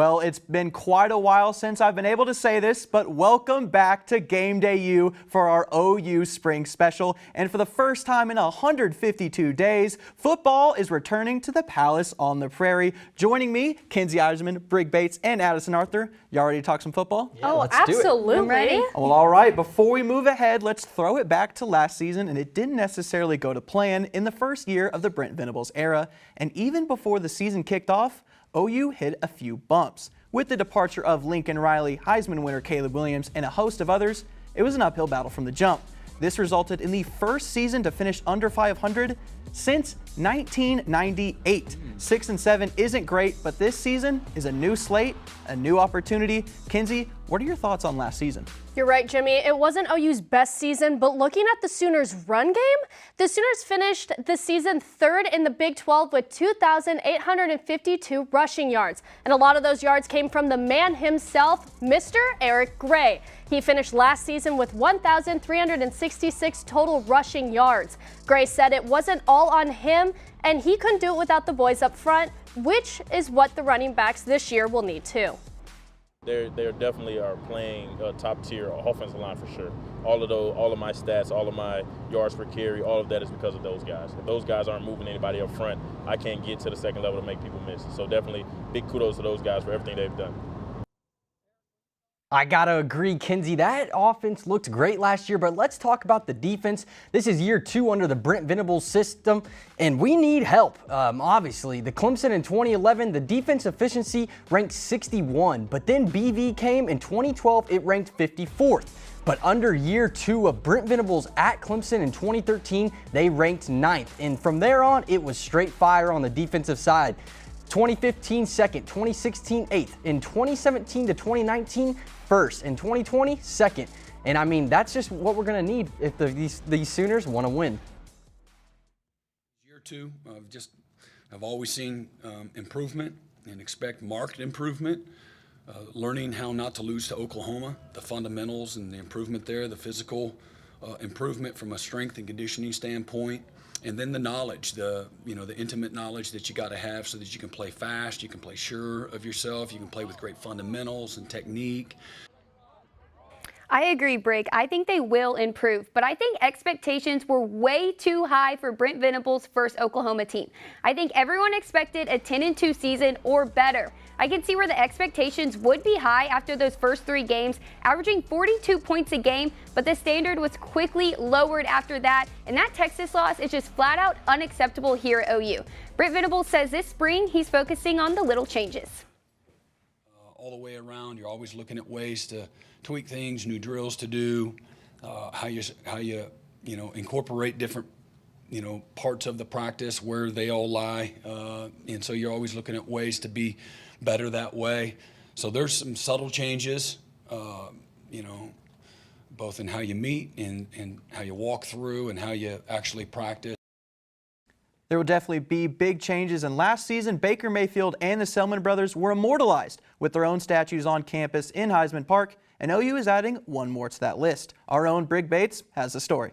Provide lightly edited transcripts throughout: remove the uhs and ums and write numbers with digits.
Well, it's been quite a while since I've been able to say this, but welcome back to Game Day U for our OU Spring Special. And for the first time in 152 days, football is returning to the Palace on the Prairie. Joining me, Kenzie Eiserman, Brig Bates, and Addison Arthur. Y'all ready to talk some football? Yeah, oh, absolutely. I'm ready. Well, all right. Before we move ahead, let's throw it back to last season, and it didn't necessarily go to plan in the first year of the Brent Venables era. And even before the season kicked off, OU hit a few bumps. With the departure of Lincoln Riley, Heisman winner Caleb Williams, and a host of others, it was an uphill battle from the jump. This resulted in the first season to finish under 500 since 1998. 6-7 isn't great, but this season is a new slate, a new opportunity. Kenzie, what are your thoughts on last season? You're right, Jimmy. It wasn't OU's best season, but looking at the Sooners' run game, the Sooners finished the season third in the Big 12 with 2,852 rushing yards. And a lot of those yards came from the man himself, Mr. Eric Gray. He finished last season with 1,366 total rushing yards. Gray said it wasn't all on him, and he couldn't do it without the boys up front, which is what the running backs this year will need too. They definitely are playing top tier offensive line for sure. All of my stats, all of my yards per carry, all of that is because of those guys. If those guys aren't moving anybody up front, I can't get to the second level to make people miss. So definitely big kudos to those guys for everything they've done. I gotta agree, Kenzie. That offense looked great last year, but let's talk about the defense. This is year 2 under the Brent Venables system, and we need help. Obviously, the Clemson in 2011, the defense efficiency ranked 61, but then BV came in 2012, it ranked 54th. But under year 2 of Brent Venables at Clemson in 2013, they ranked 9th, and from there on, it was straight fire on the defensive side. 2015 second, 2016 8th, in 2017 to 2019 first, in 2020 second. And I mean, that's just what we're going to need if these Sooners want to win. Year 2, I've always seen improvement and expect marked improvement. Learning how not to lose to Oklahoma, the fundamentals and the improvement there, the physical improvement from a strength and conditioning standpoint. And then the knowledge, the intimate knowledge that you got to have so that you can play fast, you can play sure of yourself, you can play with great fundamentals and technique. I agree, Brig. I think they will improve, but I think expectations were way too high for Brent Venables' first Oklahoma team. I think everyone expected a 10-2 season or better. I can see where the expectations would be high after those first 3 games, averaging 42 points a game, but the standard was quickly lowered after that, and that Texas loss is just flat out unacceptable here at OU. Brent Venables says this spring he's focusing on the little changes. All the way around, you're always looking at ways to tweak things, new drills to do, how you incorporate different parts of the practice, where they all lie, and so you're always looking at ways to be better that way. So there's some subtle changes, both in how you meet and how you walk through and how you actually practice. There will definitely be big changes, and last season, Baker Mayfield and the Selman brothers were immortalized with their own statues on campus in Heisman Park, and OU is adding one more to that list. Our own Brig Bates has the story.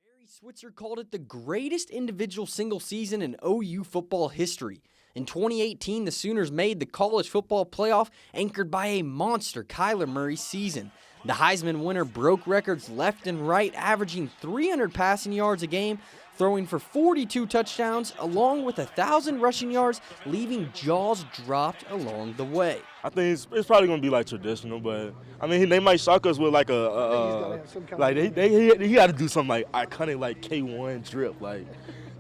Barry Switzer called it the greatest individual single season in OU football history. In 2018, the Sooners made the college football playoff anchored by a monster Kyler Murray season. The Heisman winner broke records left and right, averaging 300 passing yards a game, throwing for 42 touchdowns, along with 1,000 rushing yards, leaving jaws dropped along the way. I think it's probably going to be like traditional, but I mean, they might shock us with like he got to do something like iconic, like K1 drip, like.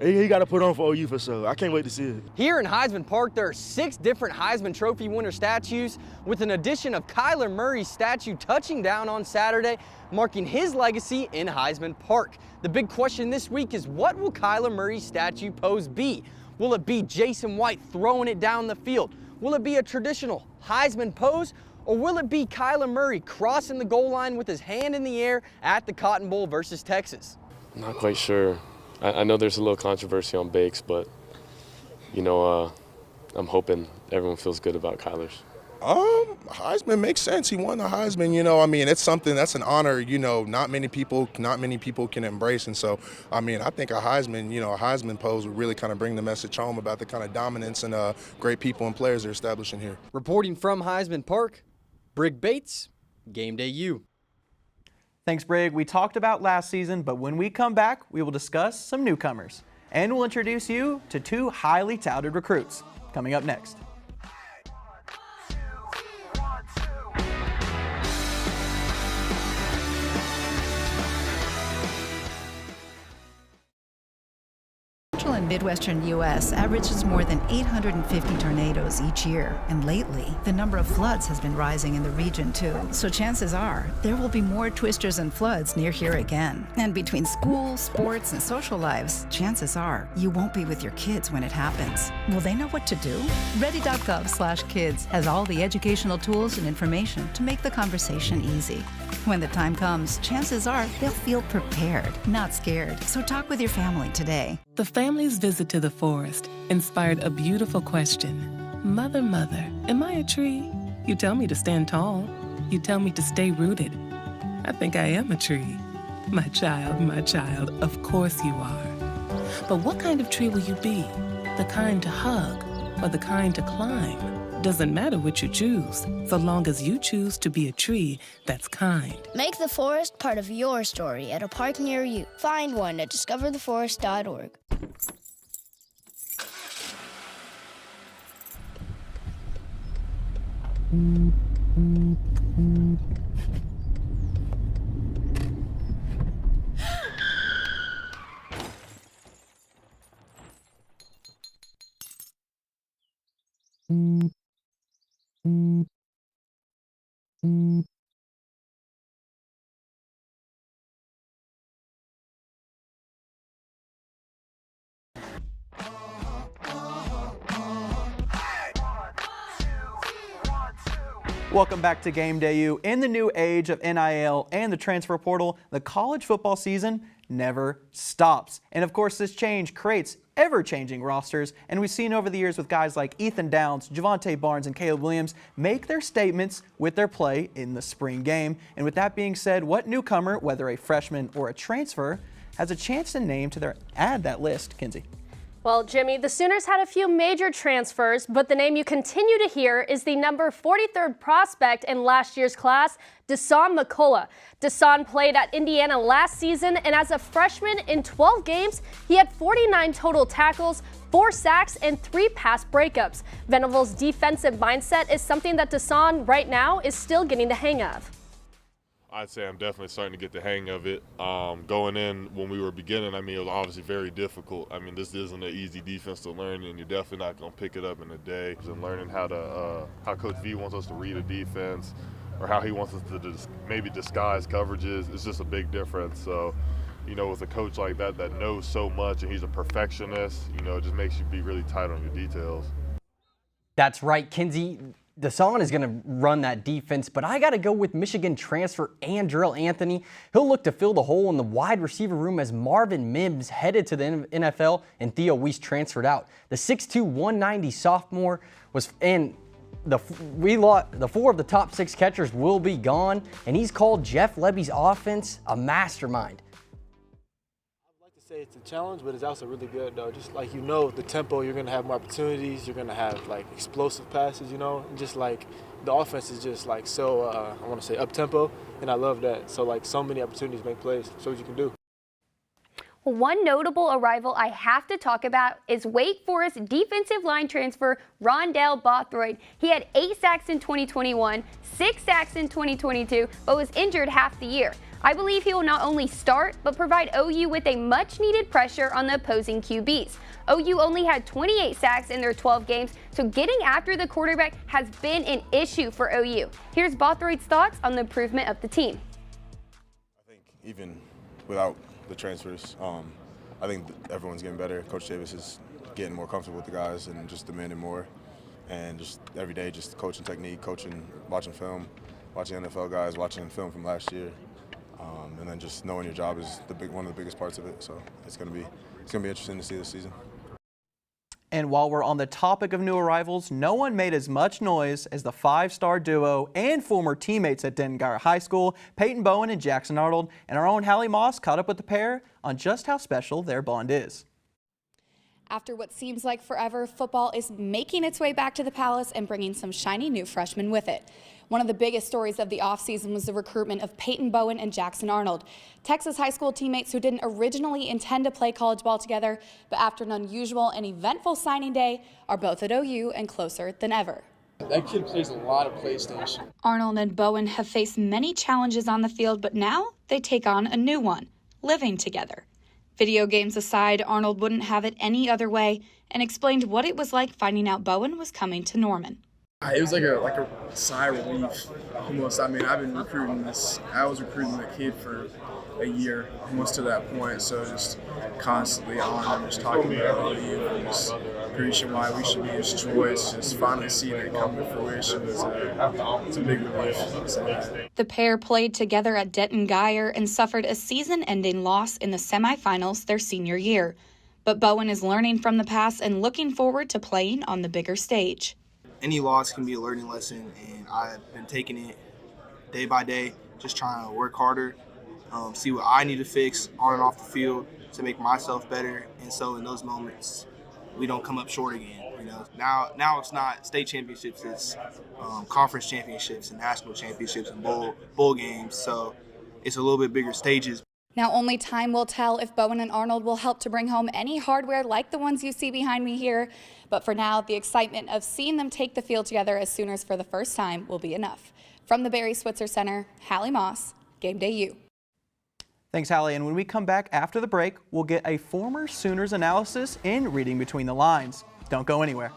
He got to put on for OU for sure. I can't wait to see it. Here in Heisman Park, there are 6 different Heisman Trophy winner statues, with an addition of Kyler Murray's statue touching down on Saturday, marking his legacy in Heisman Park. The big question this week is, what will Kyler Murray's statue pose be? Will it be Jason White throwing it down the field? Will it be a traditional Heisman pose? Or will it be Kyler Murray crossing the goal line with his hand in the air at the Cotton Bowl versus Texas? I'm not quite sure. I know there's a little controversy on Bakes, but, I'm hoping everyone feels good about Kyler's. Heisman makes sense. He won the Heisman, you know. I mean, it's something that's an honor, you know, not many people can embrace. And so, I mean, I think a Heisman pose would really kind of bring the message home about the kind of dominance and great people and players they're establishing here. Reporting from Heisman Park, Brig Bates, Game Day U. Thanks, Brig. We talked about last season, but when we come back, we will discuss some newcomers. And we'll introduce you to two highly touted recruits. Coming up next. Central and Midwestern U.S. averages more than 850 tornadoes each year, and lately, the number of floods has been rising in the region too. So chances are, there will be more twisters and floods near here again. And between school, sports, and social lives, chances are, you won't be with your kids when it happens. Will they know what to do? Ready.gov/kids has all the educational tools and information to make the conversation easy. When the time comes, chances are they'll feel prepared, not scared. So talk with your family today. The family's visit to the forest inspired a beautiful question. Mother, mother, am I a tree? You tell me to stand tall. You tell me to stay rooted. I think I am a tree. My child, of course you are. But what kind of tree will you be? The kind to hug or the kind to climb? Doesn't matter what you choose, so long as you choose to be a tree that's kind. Make the forest part of your story at a park near you. Find one at discovertheforest.org. Welcome back to Game Day U. In the new age of NIL and the transfer portal, the college football season never stops. And of course, this change creates ever-changing rosters, and we've seen over the years with guys like Ethan Downs, Javonte Barnes, and Caleb Williams make their statements with their play in the spring game. And with that being said, what newcomer, whether a freshman or a transfer, has a chance to add that list, Kinsey? Well, Jimmy, the Sooners had a few major transfers, but the name you continue to hear is the number 43rd prospect in last year's class, Dasan McCullough. Dasan played at Indiana last season, and as a freshman in 12 games, he had 49 total tackles, 4 sacks, and 3 pass breakups. Venables' defensive mindset is something that Dasan right now is still getting the hang of. I'd say I'm definitely starting to get the hang of it. Going in when we were beginning, I mean, it was obviously very difficult. I mean, this isn't an easy defense to learn, and you're definitely not going to pick it up in a day. And learning how Coach V wants us to read a defense, or how he wants us to maybe disguise coverages, it's just a big difference. So, you know, with a coach like that knows so much, and he's a perfectionist, you know, it just makes you be really tight on your details. That's right, Kinsey. Dasan is going to run that defense, but I got to go with Michigan transfer Andrell Anthony. He'll look to fill the hole in the wide receiver room as Marvin Mims headed to the NFL and Theo Weiss transferred out. The 6'2", 190 sophomore the 4 of the top 6 catchers will be gone, and he's called Jeff Lebby's offense a mastermind. Say it's a challenge, but it's also really good though. Just like, you know, the tempo, you're gonna have more opportunities, you're gonna have like explosive passes, you know, and just like the offense is just like so I want to say up tempo, and I love that. So like so many opportunities make plays, shows what you can do. One notable arrival I have to talk about is Wake Forest defensive line transfer Rondell Bothroyd. He had 8 sacks in 2021, 6 sacks in 2022, but was injured half the year. I believe he will not only start, but provide OU with a much-needed pressure on the opposing QBs. OU only had 28 sacks in their 12 games, so getting after the quarterback has been an issue for OU. Here's Bothroyd's thoughts on the improvement of the team. I think even without the transfers, I think everyone's getting better. Coach Davis is getting more comfortable with the guys and just demanding more. And just every day, just coaching technique, watching film, watching NFL guys, watching film from last year. And then just knowing your job is one of the biggest parts of it. So it's gonna be interesting to see this season. And while we're on the topic of new arrivals, no one made as much noise as the five-star duo and former teammates at Denton-Guyer High School, Peyton Bowen and Jackson Arnold, and our own Hallie Moss caught up with the pair on just how special their bond is. After what seems like forever, football is making its way back to the Palace and bringing some shiny new freshmen with it. One of the biggest stories of the offseason was the recruitment of Peyton Bowen and Jackson Arnold, Texas high school teammates who didn't originally intend to play college ball together, but after an unusual and eventful signing day, are both at OU and closer than ever. That kid plays a lot of PlayStation. Arnold and Bowen have faced many challenges on the field, but now they take on a new one, living together. Video games aside, Arnold wouldn't have it any other way and explained what it was like finding out Bowen was coming to Norman. It was like a sigh of relief, almost. I mean, I've been recruiting this. I was recruiting the kid for a year, almost to that point. So just constantly on and just talking about OU and just preaching why we should be his choice. Just finally seeing it come to fruition is it's a big relief. The pair played together at Denton-Guyer and suffered a season-ending loss in the semifinals their senior year. But Bowen is learning from the past and looking forward to playing on the bigger stage. Any loss can be a learning lesson, and I've been taking it day by day, just trying to work harder, see what I need to fix on and off the field to make myself better. And so in those moments, we don't come up short again. You know, now it's not state championships; it's conference championships and national championships and bowl games. So it's a little bit bigger stages. Now only time will tell if Bowen and Arnold will help to bring home any hardware like the ones you see behind me here. But for now, the excitement of seeing them take the field together as Sooners for the first time will be enough. From the Barry Switzer Center, Hallie Moss, Game Day U. Thanks, Hallie. And when we come back after the break, we'll get a former Sooners analysis in Reading Between the Lines. Don't go anywhere.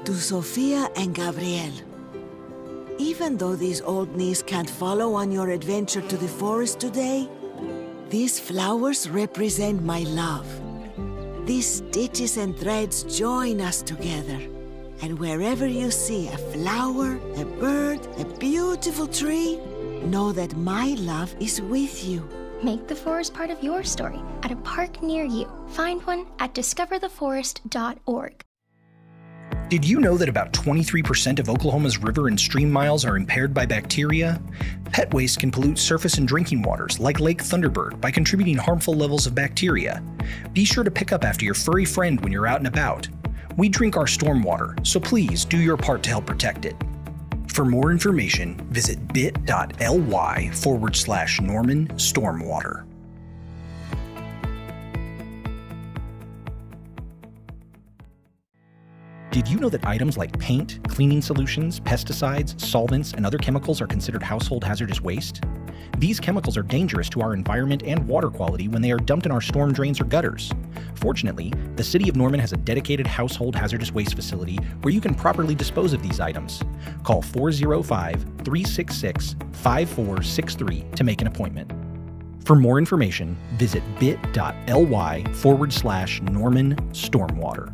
To Sofia and Gabriel, even though these old knees can't follow on your adventure to the forest today, these flowers represent my love. These stitches and threads join us together. And wherever you see a flower, a bird, a beautiful tree, know that my love is with you. Make the forest part of your story at a park near you. Find one at discovertheforest.org. Did you know that about 23% of Oklahoma's river and stream miles are impaired by bacteria? Pet waste can pollute surface and drinking waters like Lake Thunderbird by contributing harmful levels of bacteria. Be sure to pick up after your furry friend when you're out and about. We drink our stormwater, so please do your part to help protect it. For more information, visit bit.ly/Norman Stormwater. Did you know that items like paint, cleaning solutions, pesticides, solvents, and other chemicals are considered household hazardous waste? These chemicals are dangerous to our environment and water quality when they are dumped in our storm drains or gutters. Fortunately, the City of Norman has a dedicated household hazardous waste facility where you can properly dispose of these items. Call 405-366-5463 to make an appointment. For more information, visit bit.ly/Norman Stormwater.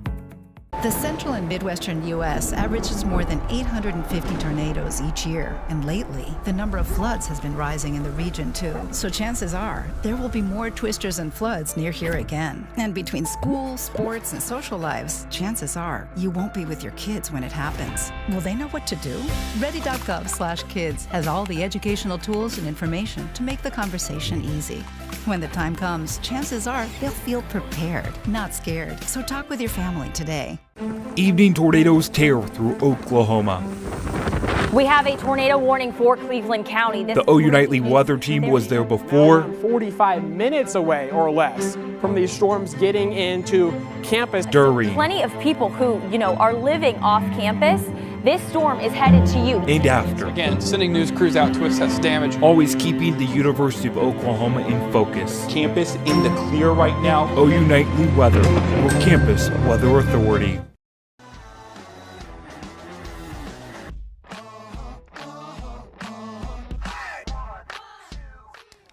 The central and midwestern U.S. averages more than 850 tornadoes each year, and lately, the number of floods has been rising in the region too. So chances are, there will be more twisters and floods near here again. And between school, sports, and social lives, chances are, you won't be with your kids when it happens. Will they know what to do? Ready.gov/kids has all the educational tools and information to make the conversation easy. When the time comes, chances are they'll feel prepared, not scared. So talk with your family today. Evening tornadoes tear through Oklahoma. We have a tornado warning for Cleveland County. The OU Nightly weather team was there before. 45 minutes away or less from these storms getting into campus. During. Plenty of people who, are living off campus. This storm is headed to you. And after. Again, sending news crews out to assess damage. Always keeping the University of Oklahoma in focus. Campus in the clear right now. OU Nightly Weather, your campus weather authority.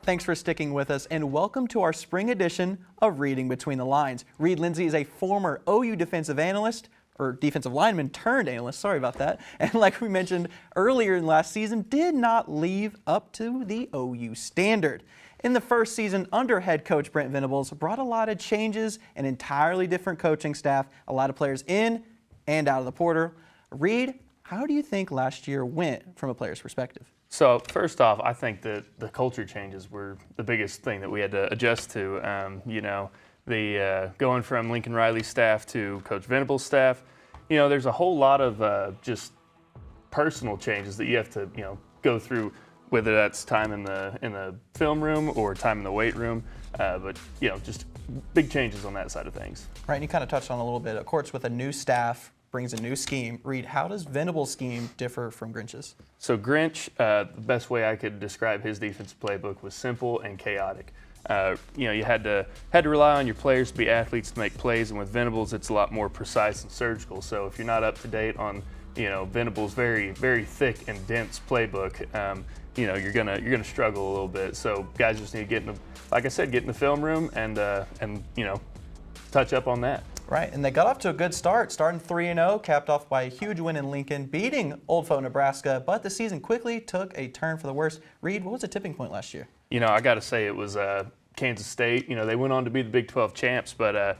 Thanks for sticking with us, and welcome to our spring edition of Reading Between the Lines. Reed Lindsay is a former OU defensive analyst, or defensive lineman turned analyst, sorry about that, and like we mentioned earlier in last season, did not live up to the OU standard. In the first season under head coach Brent Venables, brought a lot of changes, an entirely different coaching staff, a lot of players in and out of the portal. Reed, how do you think last year went from a player's perspective? So first off, I think that the culture changes were the biggest thing that we had to adjust to. The going from Lincoln Riley's staff to Coach Venables' staff, there's a whole lot of just personal changes that you have to go through, whether that's time in the film room or time in the weight room, but just big changes on that side of things. Right, and you kind of touched on a little bit. Of course, with a new staff brings a new scheme. Reed, how does Venables' scheme differ from Grinch's? So Grinch, the best way I could describe his defensive playbook was simple and chaotic. You had to rely on your players to be athletes to make plays, and with Venables, it's a lot more precise and surgical. So if you're not up to date on Venables' very, very thick and dense playbook, you're gonna struggle a little bit. So guys just need to get in the film room and touch up on that. Right, and they got off to a good start, starting 3-0, capped off by a huge win in Lincoln, beating Old Foe, Nebraska, but the season quickly took a turn for the worse. Reed, what was the tipping point last year? I got to say it was Kansas State. They went on to be the Big 12 champs, but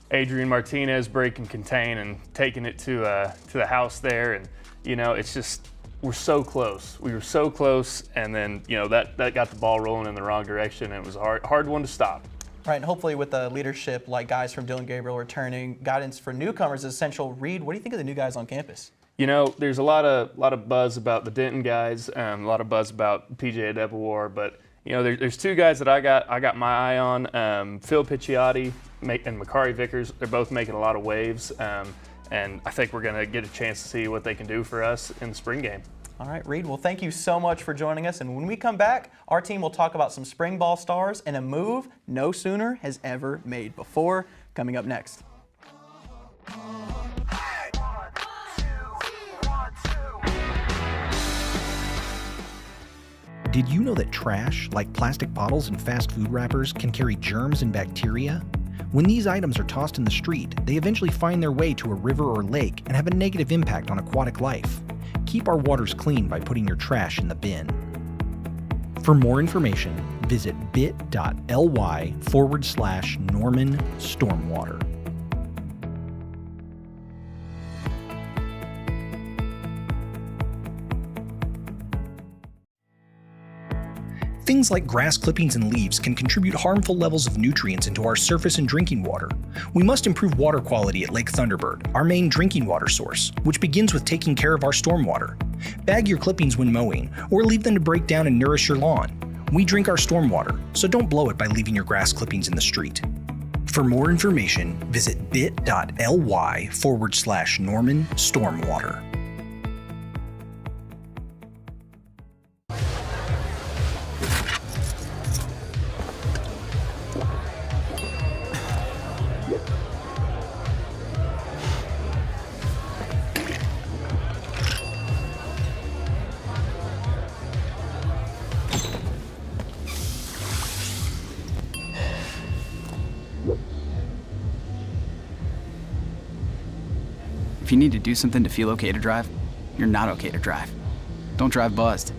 Adrian Martinez breaking contain and taking it to the house there, and it's just we're so close. We were so close, and then that got the ball rolling in the wrong direction, and it was a hard one to stop. Right, and hopefully with the leadership like guys from Dillon Gabriel returning, guidance for newcomers is essential. Reed, what do you think of the new guys on campus? There's a lot of buzz about the Denton guys, a lot of buzz about PJ Adebawar, but there's two guys that I got my eye on, Phil Picciotti and Makari Vickers. They're both making a lot of waves, and I think we're going to get a chance to see what they can do for us in the spring game. All right, Reed, well, thank you so much for joining us. And when we come back, our team will talk about some spring ball stars and a move no Sooner has ever made before, coming up next. Did you know that trash, like plastic bottles and fast food wrappers, can carry germs and bacteria? When these items are tossed in the street, they eventually find their way to a river or lake and have a negative impact on aquatic life. Keep our waters clean by putting your trash in the bin. For more information, visit bit.ly/Norman Stormwater. Things like grass clippings and leaves can contribute harmful levels of nutrients into our surface and drinking water. We must improve water quality at Lake Thunderbird, our main drinking water source, which begins with taking care of our stormwater. Bag your clippings when mowing, or leave them to break down and nourish your lawn. We drink our stormwater, so don't blow it by leaving your grass clippings in the street. For more information, visit bit.ly/Norman Stormwater. If you need to do something to feel okay to drive, you're not okay to drive. Don't drive buzzed.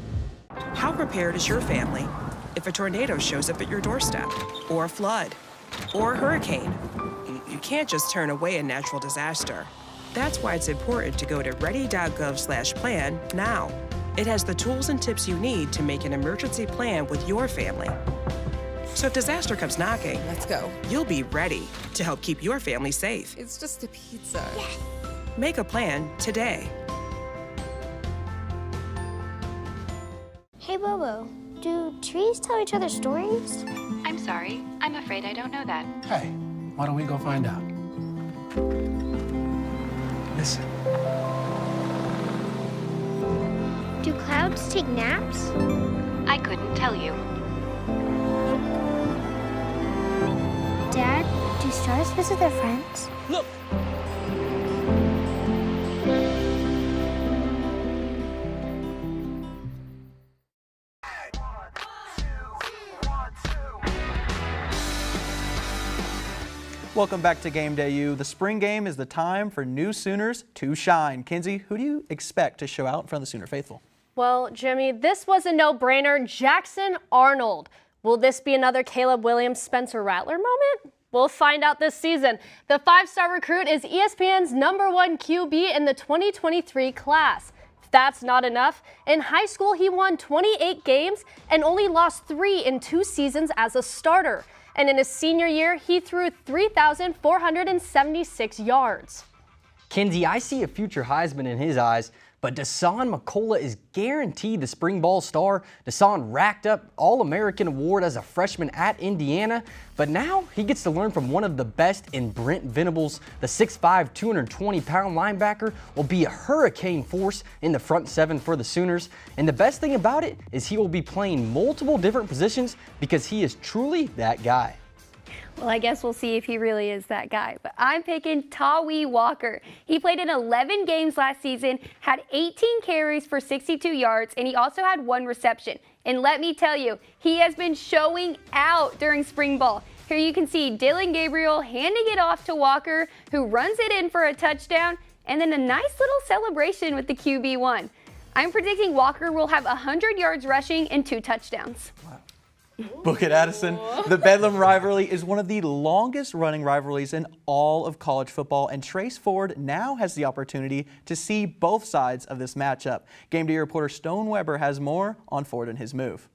How prepared is your family if a tornado shows up at your doorstep, or a flood, or a hurricane? You can't just turn away a natural disaster. That's why it's important to go to ready.gov/plan now. It has the tools and tips you need to make an emergency plan with your family. So if disaster comes knocking, let's go. You'll be ready to help keep your family safe. It's just a pizza. Yes. Make a plan today. Hey, Bobo, do trees tell each other stories? I'm sorry. I'm afraid I don't know that. Hey, why don't we go find out? Listen. Do clouds take naps? I couldn't tell you. Dad, do stars visit their friends? Look! Welcome back to Game Day U. The spring game is the time for new Sooners to shine. Kinsey, who do you expect to show out in front of the Sooner faithful? Well, Jimmy, this was a no-brainer. Jackson Arnold. Will this be another Caleb Williams, Spencer Rattler moment? We'll find out this season. The 5-star recruit is ESPN's #1 QB in the 2023 class. If that's not enough, in high school he won 28 games and only lost 3 in 2 seasons as a starter. And in his senior year, he threw 3,476 yards. Kinsey, I see a future Heisman in his eyes, but Dasan McCullough is guaranteed the spring ball star. Dasan racked up All-American award as a freshman at Indiana, but now he gets to learn from one of the best in Brent Venables. The 6'5", 220-pound linebacker will be a hurricane force in the front seven for the Sooners. And the best thing about it is he will be playing multiple different positions because he is truly that guy. Well, I guess we'll see if he really is that guy. But I'm picking Tawee Walker. He played in 11 games last season, had 18 carries for 62 yards, and he also had 1 reception. And let me tell you, he has been showing out during spring ball. Here you can see Dylan Gabriel handing it off to Walker, who runs it in for a touchdown, and then a nice little celebration with the QB1. I'm predicting Walker will have 100 yards rushing and 2 touchdowns. Book it, Addison. The Bedlam rivalry is one of the longest running rivalries in all of college football, and Trace Ford now has the opportunity to see both sides of this matchup. Game Day reporter Stone Weber has more on Ford and his move.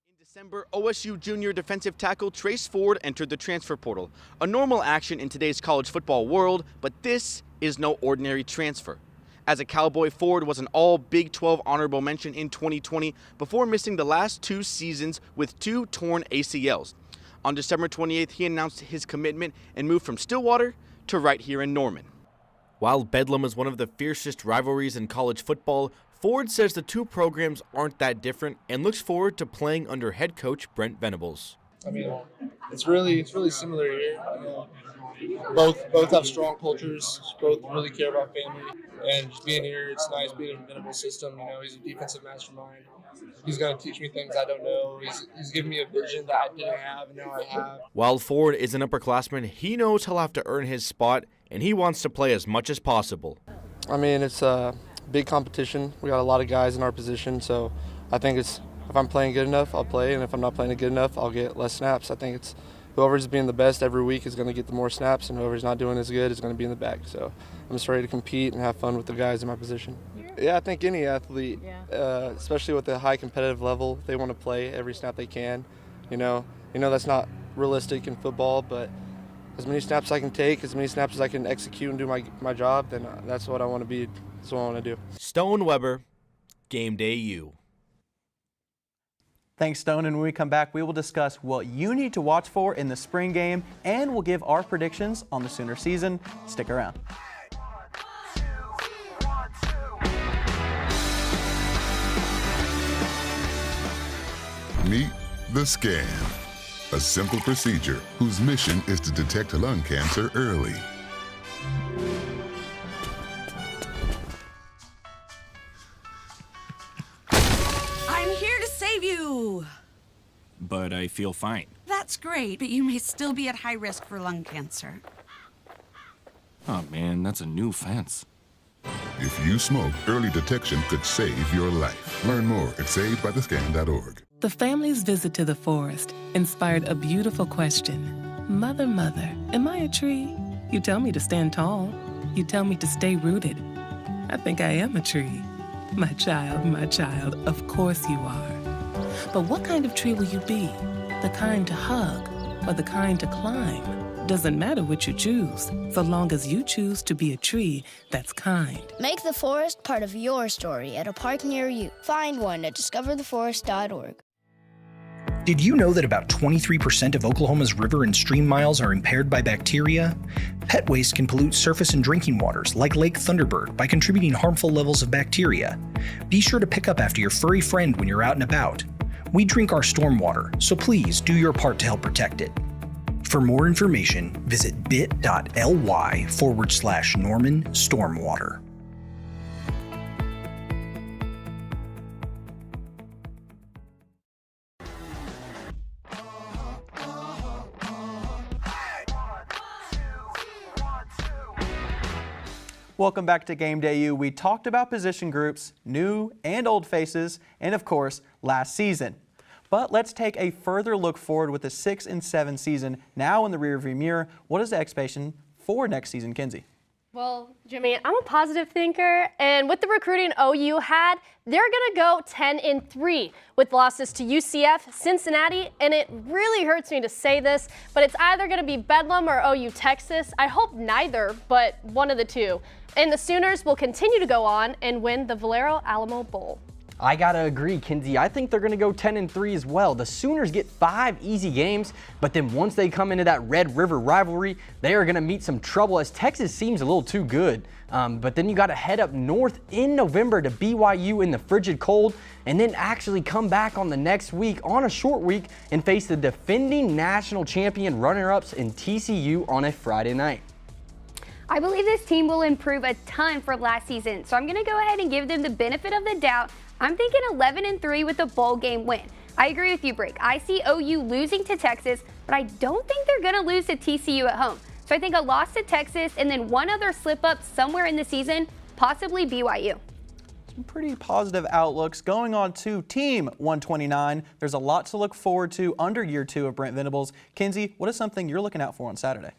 In December, OSU junior defensive tackle Trace Ford entered the transfer portal, a normal action in today's college football world, but this is no ordinary transfer. As a Cowboy, Ford was an all Big 12 honorable mention in 2020 before missing the last 2 seasons with 2 torn ACLs. On December 28th, he announced his commitment and moved from Stillwater to right here in Norman. While Bedlam is one of the fiercest rivalries in college football, Ford says the 2 programs aren't that different and looks forward to playing under head coach Brent Venables. I mean, it's really similar here. Both have strong cultures. Both really care about family. And just being here, it's nice being in a Venables system. He's a defensive mastermind. He's going to teach me things I don't know. He's given me a vision that I didn't have, and now I have. While Ford is an upperclassman, he knows he'll have to earn his spot, and he wants to play as much as possible. I mean, it's a big competition. We got a lot of guys in our position, so I think if I'm playing good enough, I'll play, and if I'm not playing good enough, I'll get less snaps. I think it's whoever's being the best every week is going to get the more snaps, and whoever's not doing as good is going to be in the back. So I'm just ready to compete and have fun with the guys in my position. Yeah, I think any athlete, especially with a high competitive level, they want to play every snap they can. That's not realistic in football, but as many snaps I can take, as many snaps as I can execute and do my job, then that's what I want to be. That's what I want to do. Stone Weber, Game Day U. Thanks, Stone. And when we come back, we will discuss what you need to watch for in the spring game, and we'll give our predictions on the Sooner season. Stick around. Meet the Scan, a simple procedure whose mission is to detect lung cancer early. I'm here to save you! But I feel fine. That's great, but you may still be at high risk for lung cancer. Oh man, that's a new fence. If you smoke, early detection could save your life. Learn more at savedbythescan.org. The family's visit to the forest inspired a beautiful question. Mother, mother, am I a tree? You tell me to stand tall. You tell me to stay rooted. I think I am a tree. My child, of course you are. But what kind of tree will you be? The kind to hug or the kind to climb? Doesn't matter what you choose, so long as you choose to be a tree that's kind. Make the forest part of your story at a park near you. Find one at discovertheforest.org. Did you know that about 23% of Oklahoma's river and stream miles are impaired by bacteria? Pet waste can pollute surface and drinking waters like Lake Thunderbird by contributing harmful levels of bacteria. Be sure to pick up after your furry friend when you're out and about. We drink our stormwater, so please do your part to help protect it. For more information, visit bit.ly/Norman Stormwater. Welcome back to Game Day U. We talked about position groups, new and old faces, and of course, last season. But let's take a further look forward with the 6 and 7 season now in the rearview mirror. What is the expectation for next season, Kinsey? Well, Jimmy, I'm a positive thinker, and with the recruiting OU had, they're going to go 10-3 with losses to UCF, Cincinnati, and it really hurts me to say this, but it's either going to be Bedlam or OU Texas. I hope neither, but one of the two. And the Sooners will continue to go on and win the Valero Alamo Bowl. I gotta agree, Kinsey. I think they're gonna go 10-3 as well. The Sooners get 5 easy games, but then once they come into that Red River rivalry, they are gonna meet some trouble as Texas seems a little too good. But then you gotta head up north in November to BYU in the frigid cold, and then actually come back on the next week on a short week and face the defending national champion runner-ups in TCU on a Friday night. I believe this team will improve a ton from last season, so I'm going to go ahead and give them the benefit of the doubt. I'm thinking 11-3 with a bowl game win. I agree with you, Break. I see OU losing to Texas, but I don't think they're going to lose to TCU at home. So I think a loss to Texas and then one other slip-up somewhere in the season, possibly BYU. Some pretty positive outlooks. Going on to Team 129, there's a lot to look forward to under year 2 of Brent Venables. Kinsey, what is something you're looking out for on Saturday?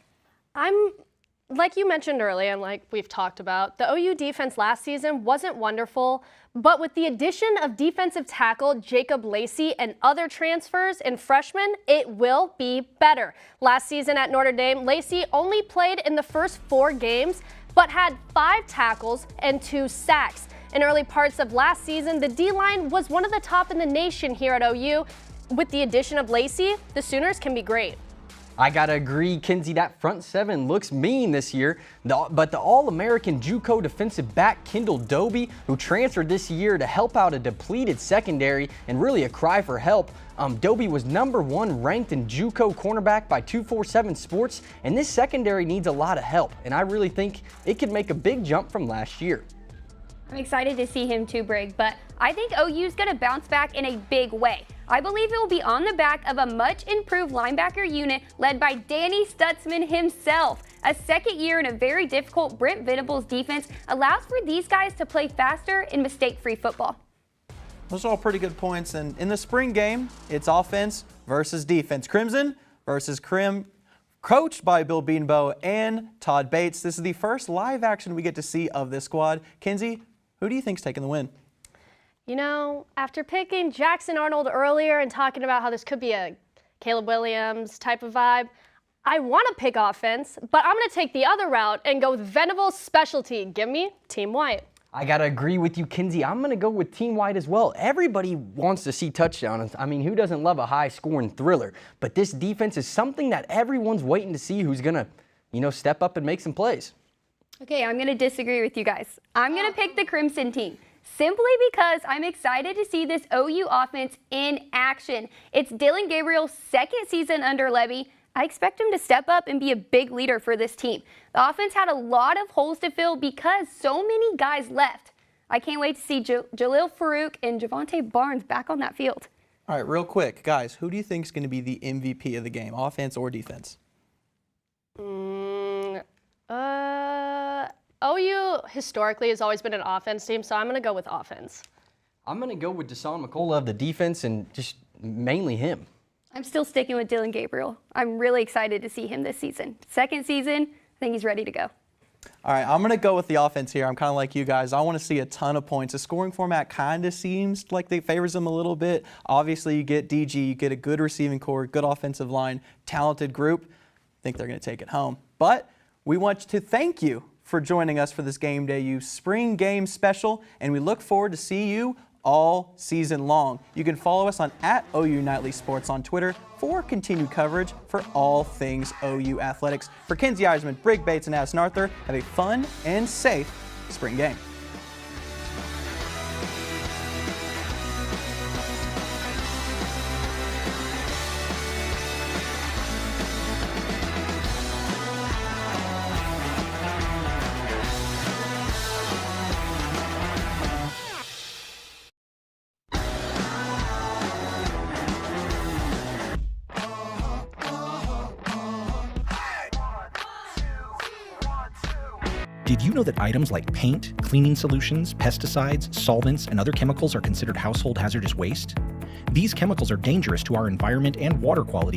Like you mentioned earlier, and like we've talked about, the OU defense last season wasn't wonderful, but with the addition of defensive tackle Jacob Lacey and other transfers and freshmen, it will be better. Last season at Notre Dame, Lacey only played in the first 4 games, but had 5 tackles and 2 sacks. In early parts of last season, the D-line was one of the top in the nation here at OU. With the addition of Lacey, the Sooners can be great. I gotta agree, Kinsey, that front 7 looks mean this year, but the All-American JUCO defensive back Kendall Doby, who transferred this year to help out a depleted secondary and really a cry for help. Doby was #1 ranked in JUCO cornerback by 247 Sports, and this secondary needs a lot of help, and I really think it could make a big jump from last year. I'm excited to see him too, Brig, but I think OU's going to bounce back in a big way. I believe it will be on the back of a much improved linebacker unit led by Danny Stutzman himself. A second year in a very difficult Brent Venables defense allows for these guys to play faster and mistake-free football. Those are all pretty good points. And in the spring game, it's offense versus defense. Crimson versus Crim, coached by Bill Beanbow and Todd Bates. This is the first live action we get to see of this squad. Kinsey, who do you think's taking the win? You know, after picking Jackson Arnold earlier and talking about how this could be a Caleb Williams type of vibe, I want to pick offense, but I'm going to take the other route and go with Venables' specialty. Give me Team White. I got to agree with you, Kinsey. I'm going to go with Team White as well. Everybody wants to see touchdowns. I mean, who doesn't love a high-scoring thriller? But this defense is something that everyone's waiting to see who's going to, step up and make some plays. Okay, I'm going to disagree with you guys. I'm going to pick the Crimson team simply because I'm excited to see this OU offense in action. It's Dillon Gabriel's second season under Levy. I expect him to step up and be a big leader for this team. The offense had a lot of holes to fill because so many guys left. I can't wait to see Jalil Farouk and Javonte Barnes back on that field. All right, real quick, guys, who do you think is going to be the MVP of the game, offense or defense? OU historically has always been an offense team, so I'm going to go with offense. I'm going to go with Deshaun McCullough of the defense and just mainly him. I'm still sticking with Dillon Gabriel. I'm really excited to see him this season. Second season, I think he's ready to go. All right, I'm going to go with the offense here. I'm kind of like you guys. I want to see a ton of points. The scoring format kind of seems like they favors them a little bit. Obviously, you get DG, you get a good receiving core, good offensive line, talented group. I think they're going to take it home. But we want to thank you for joining us for this Game Day U Spring Game Special, and we look forward to see you all season long. You can follow us on @OU Nightly Sports on Twitter for continued coverage for all things OU athletics. For Kinsey Eisman, Brig Bates, and Addison Arthur, have a fun and safe spring game. Did you know that items like paint, cleaning solutions, pesticides, solvents, and other chemicals are considered household hazardous waste? These chemicals are dangerous to our environment and water quality